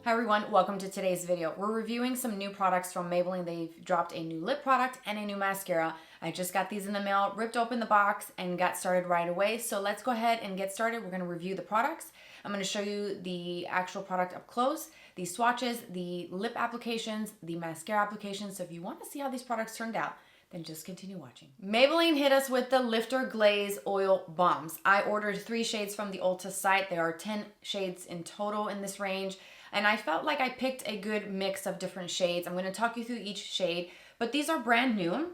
Hi everyone, welcome to today's video. We're reviewing some new products from Maybelline. They've dropped a new lip product and a new mascara. I just got these in the mail, ripped open the box, and got started right away. So let's go ahead and get started. We're going to review the products. I'm going to show you the actual product up close, the swatches, the lip applications, the mascara applications. So if you want to see how these products turned out, then just continue watching. Maybelline hit us with the Lifter Glaze Oil Balms. I ordered 3 shades from the Ulta site. There are 10 shades in total in this range. And I felt like I picked a good mix of different shades. I'm going to talk you through each shade, but these are brand new.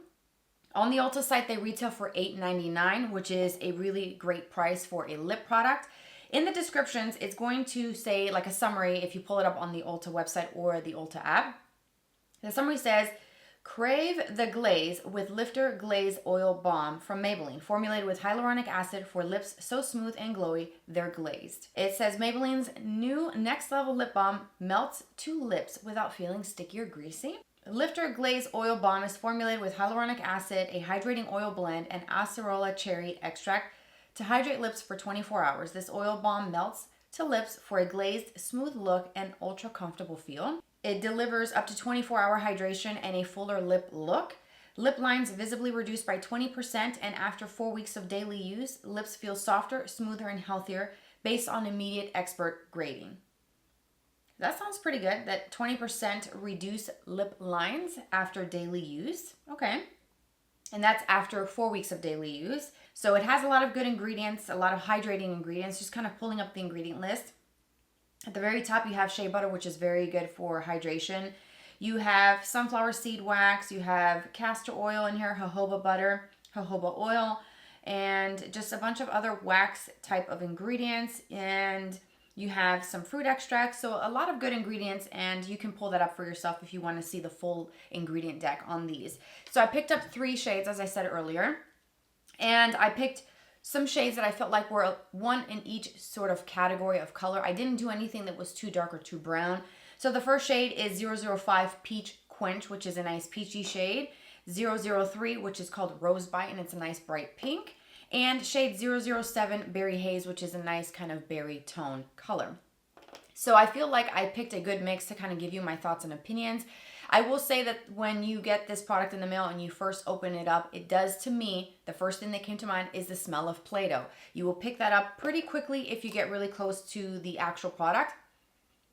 On the Ulta site, they retail for $8.99, which is a really great price for a lip product. In the descriptions, it's going to say like a summary if you pull it up on the Ulta website or the Ulta app. The summary says, crave the glaze with Lifter Glaze Oil Balm from Maybelline, formulated with hyaluronic acid for lips so smooth and glowy, they're glazed. It says Maybelline's new next level lip balm melts to lips without feeling sticky or greasy. Lifter Glaze Oil Balm is formulated with hyaluronic acid, a hydrating oil blend, and acerola cherry extract to hydrate lips for 24 hours. This oil balm melts to lips for a glazed, smooth look and ultra comfortable feel. It delivers up to 24-hour hydration and a fuller lip look. Lip lines visibly reduced by 20%, and after 4 weeks of daily use, lips feel softer, smoother, and healthier based on immediate expert grading. That sounds pretty good, that 20% reduce lip lines after daily use. Okay. And that's after 4 weeks of daily use. So it has a lot of good ingredients, a lot of hydrating ingredients, just kind of pulling up the ingredient list. At the very top, you have shea butter, which is very good for hydration. You have sunflower seed wax. You have castor oil in here, jojoba butter, jojoba oil, and just a bunch of other wax type of ingredients. And you have some fruit extracts. So a lot of good ingredients, and you can pull that up for yourself if you want to see the full ingredient deck on these. So I picked up 3 shades, as I said earlier, and I picked some shades that I felt like were one in each sort of category of color. I didn't do anything that was too dark or too brown. So the first shade is 005 Peach Quench, which is a nice peachy shade. 003, which is called Rose Bite, and it's a nice bright pink. And shade 007 Berry Haze, which is a nice kind of berry tone color. So I feel like I picked a good mix to kind of give you my thoughts and opinions. I will say that when you get this product in the mail and you first open it up, it does, to me, the first thing that came to mind is the smell of Play-Doh. You will pick that up pretty quickly if you get really close to the actual product.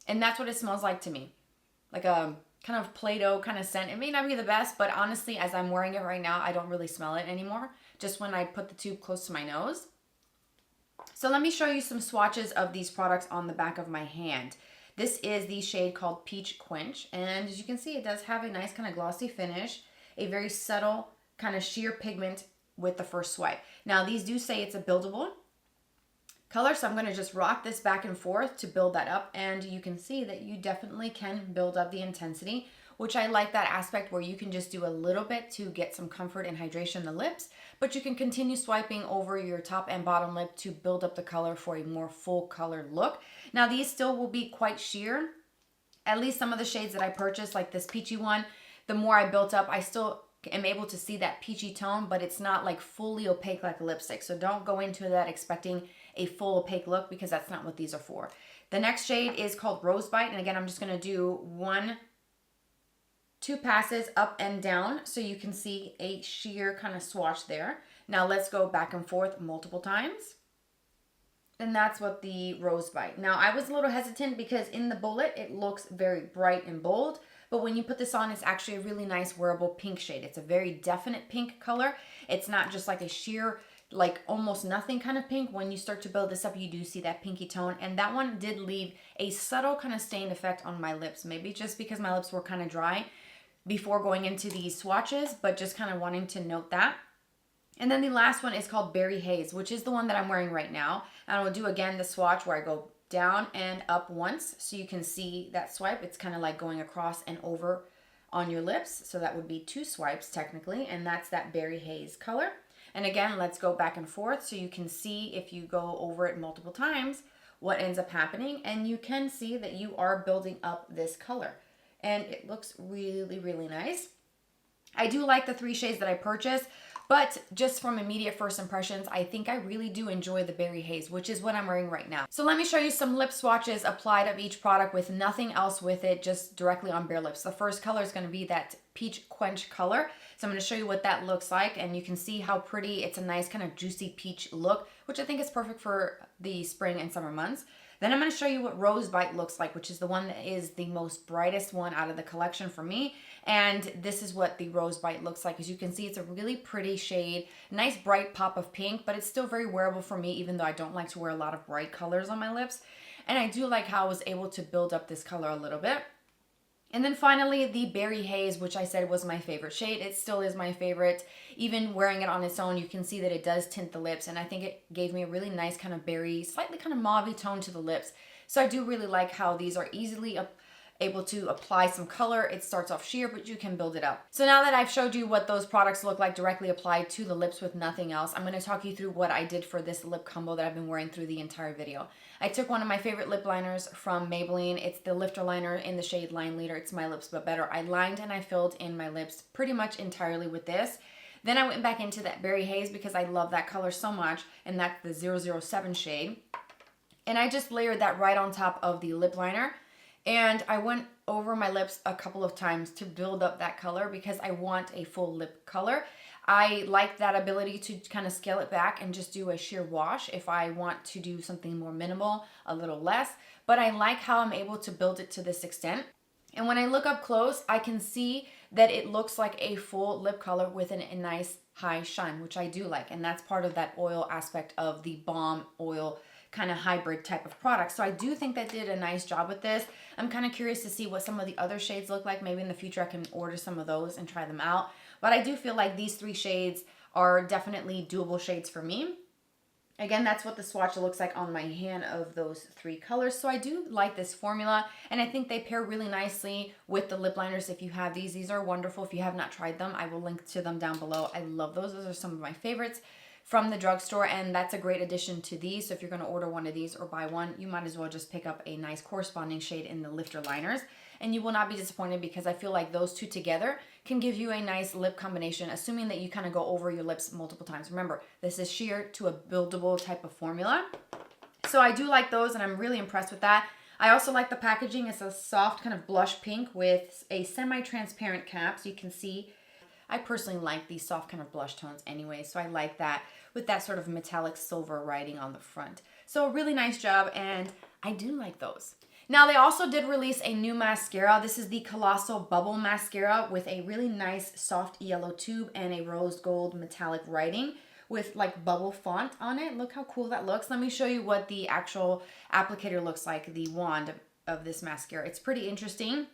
And that's what it smells like to me. Like a kind of Play-Doh kind of scent. It may not be the best, but honestly, as I'm wearing it right now, I don't really smell it anymore. Just when I put the tube close to my nose. So let me show you some swatches of these products on the back of my hand. This is the shade called Peach Quench, and as you can see, it does have a nice kind of glossy finish, a very subtle kind of sheer pigment with the first swipe. Now, these do say it's a buildable color, so I'm going to just rock this back and forth to build that up, and you can see that you definitely can build up the intensity, which I like that aspect where you can just do a little bit to get some comfort and hydration in the lips, but you can continue swiping over your top and bottom lip to build up the color for a more full color look. Now, these still will be quite sheer. At least some of the shades that I purchased, like this peachy one, the more I built up, I still am able to see that peachy tone, but it's not like fully opaque like a lipstick. So don't go into that expecting a full opaque look, because that's not what these are for. The next shade is called Rose Bite, and again, I'm just going to do 2 passes up and down so you can see a sheer kind of swatch there. Now let's go back and forth multiple times. And that's what the Rose Bite. Now, I was a little hesitant because in the bullet, it looks very bright and bold. But when you put this on, it's actually a really nice wearable pink shade. It's a very definite pink color. It's not just like a sheer, like almost nothing kind of pink. When you start to build this up, you do see that pinky tone. And that one did leave a subtle kind of stain effect on my lips. Maybe just because my lips were kind of dry before going into these swatches, but just kind of wanting to note that. And then the last one is called Berry Haze, which is the one that I'm wearing right now. And I will do again the swatch where I go down and up once so you can see that swipe. It's kind of like going across and over on your lips. So that would be 2 swipes technically, and that's that Berry Haze color. And again, let's go back and forth so you can see, if you go over it multiple times, what ends up happening. And you can see that you are building up this color. And it looks really, really nice. I do like the 3 shades that I purchased. But just from immediate first impressions, I think I really do enjoy the Berry Haze, which is what I'm wearing right now. So let me show you some lip swatches applied of each product with nothing else with it, just directly on bare lips. The first color is going to be that peach quench color. So I'm going to show you what that looks like, and you can see how pretty. It's a nice kind of juicy peach look, which I think is perfect for the spring and summer months. Then I'm going to show you what Rose Bite looks like, which is the one that is the most brightest one out of the collection for me. And this is what the Rose Bite looks like. As you can see, it's a really pretty shade, nice bright pop of pink, but it's still very wearable for me, even though I don't like to wear a lot of bright colors on my lips. And I do like how I was able to build up this color a little bit. And then finally, the Berry Haze, which I said was my favorite shade. It still is my favorite. Even wearing it on its own, you can see that it does tint the lips, and I think it gave me a really nice kind of berry, slightly kind of mauve-y tone to the lips. So I do really like how these are easily able to apply some color. It starts off sheer, but you can build it up. So now that I've showed you what those products look like directly applied to the lips with nothing else, I'm going to talk you through what I did for this lip combo that I've been wearing through the entire video. I took one of my favorite lip liners from Maybelline. It's the Lifter Liner in the shade Line Leader. It's My Lips But Better. I lined and I filled in my lips pretty much entirely with this. Then I went back into that Berry Haze because I love that color so much, and that's the 007 shade. And I just layered that right on top of the lip liner. And I went over my lips a couple of times to build up that color because I want a full lip color. I like that ability to kind of scale it back and just do a sheer wash if I want to do something more minimal, a little less. But I like how I'm able to build it to this extent. And when I look up close, I can see that it looks like a full lip color with a nice high shine, which I do like. And that's part of that oil aspect of the balm oil kind of hybrid type of product. So I do think that did a nice job with this. I'm kind of curious to see what some of the other shades look like. Maybe in the future I can order some of those and try them out. But I do feel like these three shades are definitely doable shades for me. Again, that's what the swatch looks like on my hand of those three colors. So I do like this formula, and I think they pair really nicely with the lip liners. If you have these are wonderful. If you have not tried them, I will link to them down below. I love those. Those are some of my favorites from the drugstore, and that's a great addition to these. So if you're going to order one of these or buy one, you might as well just pick up a nice corresponding shade in the lifter liners, and you will not be disappointed because I feel like those two together can give you a nice lip combination, assuming that you kind of go over your lips multiple times. Remember, this is sheer to a buildable type of formula. So I do like those, and I'm really impressed with that. I also like the packaging. It's a soft kind of blush pink with a semi-transparent cap, so you can see. I personally like these soft kind of blush tones anyway, so I like that with that sort of metallic silver writing on the front. So a really nice job, and I do like those. Now they also did release a new mascara. This is the Colossal Bubble Mascara with a really nice soft yellow tube and a rose gold metallic writing with like bubble font on it. Look how cool that looks. Let me show you what the actual applicator looks like, the wand of this mascara. It's pretty interesting.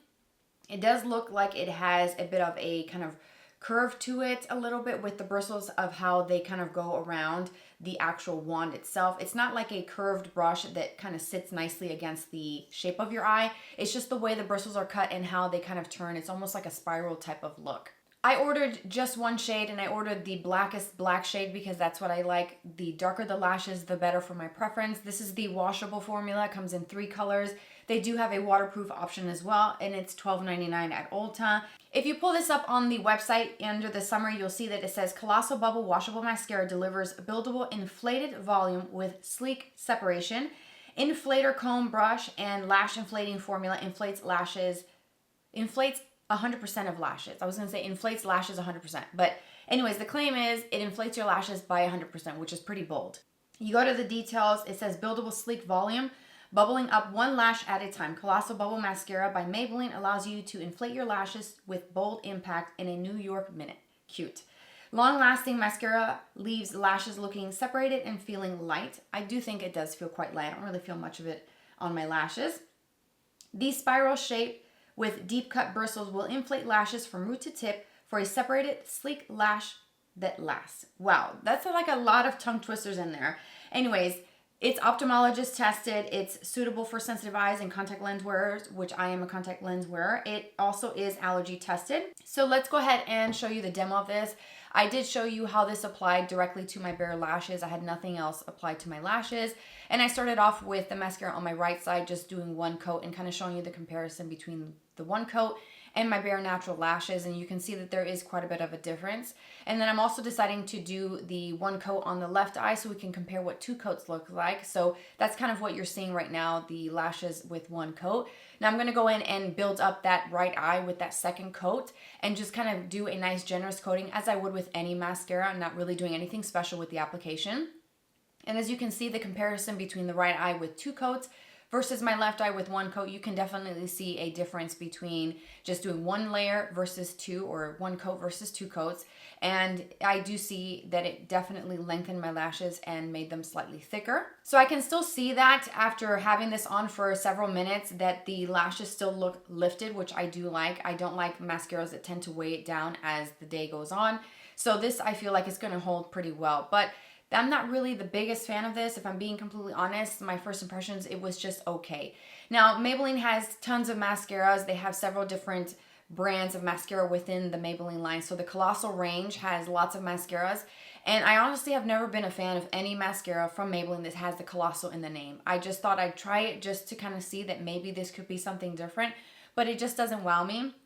It does look like it has a bit of a kind of curve to it a little bit with the bristles of how they kind of go around the actual wand itself. It's not like a curved brush that kind of sits nicely against the shape of your eye. It's just the way the bristles are cut and how they kind of turn. It's almost like a spiral type of look. I ordered just one shade, and I ordered the blackest black shade because that's what I like. The darker the lashes, the better for my preference. This is the washable formula. It comes in 3 colors. They do have a waterproof option as well, and it's $12.99 at Ulta. If you pull this up on the website under the summary, you'll see that it says Colossal Bubble Washable Mascara delivers buildable inflated volume with sleek separation. Inflator comb brush and lash inflating formula inflates 100% of lashes. I was going to say inflates lashes 100%. But anyways, the claim is it inflates your lashes by 100%, which is pretty bold. You go to the details. It says buildable sleek volume, bubbling up 1 lash at a time. Colossal Bubble Mascara by Maybelline allows you to inflate your lashes with bold impact in a New York minute. Cute. Long-lasting mascara leaves lashes looking separated and feeling light. I do think it does feel quite light. I don't really feel much of it on my lashes. The spiral shape with deep cut bristles will inflate lashes from root to tip for a separated, sleek lash that lasts. Wow, that's like a lot of tongue twisters in there. Anyways, it's ophthalmologist tested. It's suitable for sensitive eyes and contact lens wearers, which I am a contact lens wearer. It also is allergy tested. So let's go ahead and show you the demo of this. I did show you how this applied directly to my bare lashes. I had nothing else applied to my lashes. And I started off with the mascara on my right side, just doing 1 coat and kind of showing you the comparison between the 1 coat and my bare natural lashes, and you can see that there is quite a bit of a difference. And then I'm also deciding to do the one coat on the left eye so we can compare what 2 coats look like. So that's kind of what you're seeing right now, the lashes with 1 coat. Now I'm going to go in and build up that right eye with that second coat and just kind of do a nice generous coating as I would with any mascara. I'm not really doing anything special with the application. And as you can see, the comparison between the right eye with 2 coats versus my left eye with 1 coat, you can definitely see a difference between just doing 1 layer versus 2, or 1 coat versus 2 coats. And I do see that it definitely lengthened my lashes and made them slightly thicker. So I can still see that after having this on for several minutes that the lashes still look lifted, which I do like. I don't like mascaras that tend to weigh it down as the day goes on. So this I feel like is going to hold pretty well. But I'm not really the biggest fan of this. If I'm being completely honest, my first impressions, it was just okay. Now, Maybelline has tons of mascaras. They have several different brands of mascara within the Maybelline line. So the Colossal range has lots of mascaras. And I honestly have never been a fan of any mascara from Maybelline that has the Colossal in the name. I just thought I'd try it just to kind of see that maybe this could be something different. But it just doesn't wow me.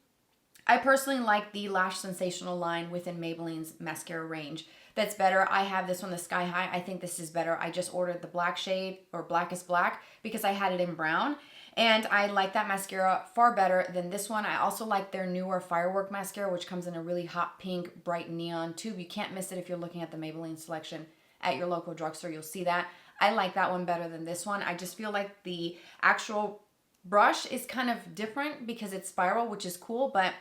I personally like the Lash Sensational line within Maybelline's mascara range. That's better. I have this one, the Sky High. I think this is better. I just ordered the black shade, or Blackest Black, because I had it in brown. And I like that mascara far better than this one. I also like their newer Firework mascara, which comes in a really hot pink, bright neon tube. You can't miss it if you're looking at the Maybelline selection at your local drugstore. You'll see that. I like that one better than this one. I just feel like the actual brush is kind of different because it's spiral, which is cool, but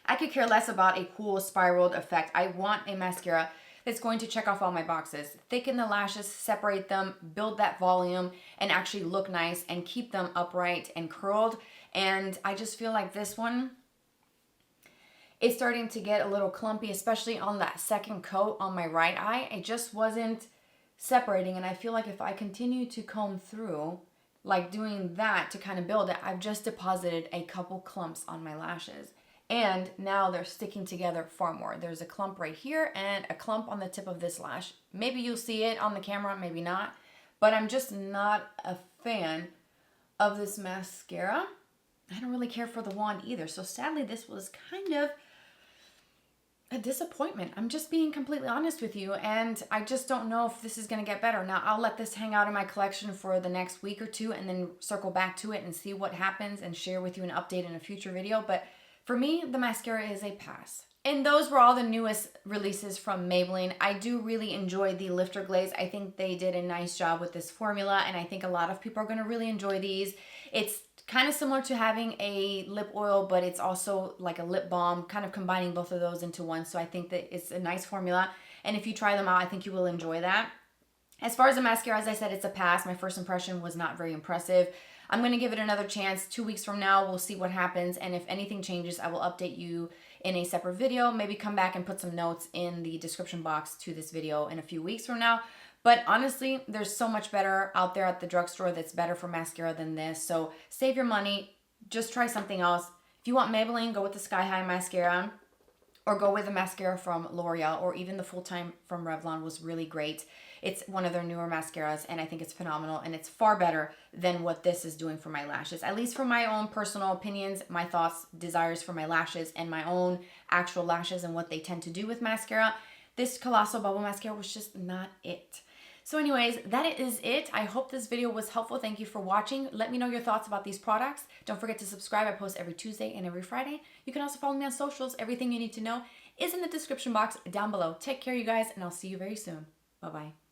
I could care less about a cool spiraled effect. I want a mascara that's going to check off all my boxes. Thicken the lashes, separate them, build that volume, and actually look nice and keep them upright and curled. And I just feel like this one is starting to get a little clumpy, especially on that second coat on my right eye. It just wasn't separating, and I feel like if I continue to comb through, like doing that to kind of build it, I've just deposited a couple clumps on my lashes. And now they're sticking together far more. There's a clump right here and a clump on the tip of this lash. Maybe you'll see it on the camera, maybe not. But I'm just not a fan of this mascara. I don't really care for the wand either. So sadly, this was kind of a disappointment. I'm just being completely honest with you. And I just don't know if this is going to get better. Now, I'll let this hang out in my collection for the next week or two and then circle back to it and see what happens and share with you an update in a future video. But for me, the mascara is a pass. And those were all the newest releases from Maybelline. I do really enjoy the Lifter Glaze. I think they did a nice job with this formula, and I think a lot of people are going to really enjoy these. It's kind of similar to having a lip oil, but it's also like a lip balm, kind of combining both of those into one. So I think that it's a nice formula. And if you try them out, I think you will enjoy that. As far as the mascara, as I said, it's a pass. My first impression was not very impressive. I'm going to give it another chance. 2 weeks from now, we'll see what happens. And if anything changes, I will update you in a separate video. Maybe come back and put some notes in the description box to this video in a few weeks from now. But honestly, there's so much better out there at the drugstore that's better for mascara than this. So save your money. Just try something else. If you want Maybelline, go with the Sky High mascara. Or go with the mascara from L'Oreal, or even the Full Time from Revlon was really great. It's one of their newer mascaras, and I think it's phenomenal, and it's far better than what this is doing for my lashes. At least from my own personal opinions, my thoughts, desires for my lashes, and my own actual lashes and what they tend to do with mascara, this Colossal Bubble Mascara was just not it. So anyways, that is it. I hope this video was helpful. Thank you for watching. Let me know your thoughts about these products. Don't forget to subscribe. I post every Tuesday and every Friday. You can also follow me on socials. Everything you need to know is in the description box down below. Take care, you guys, and I'll see you very soon. Bye-bye.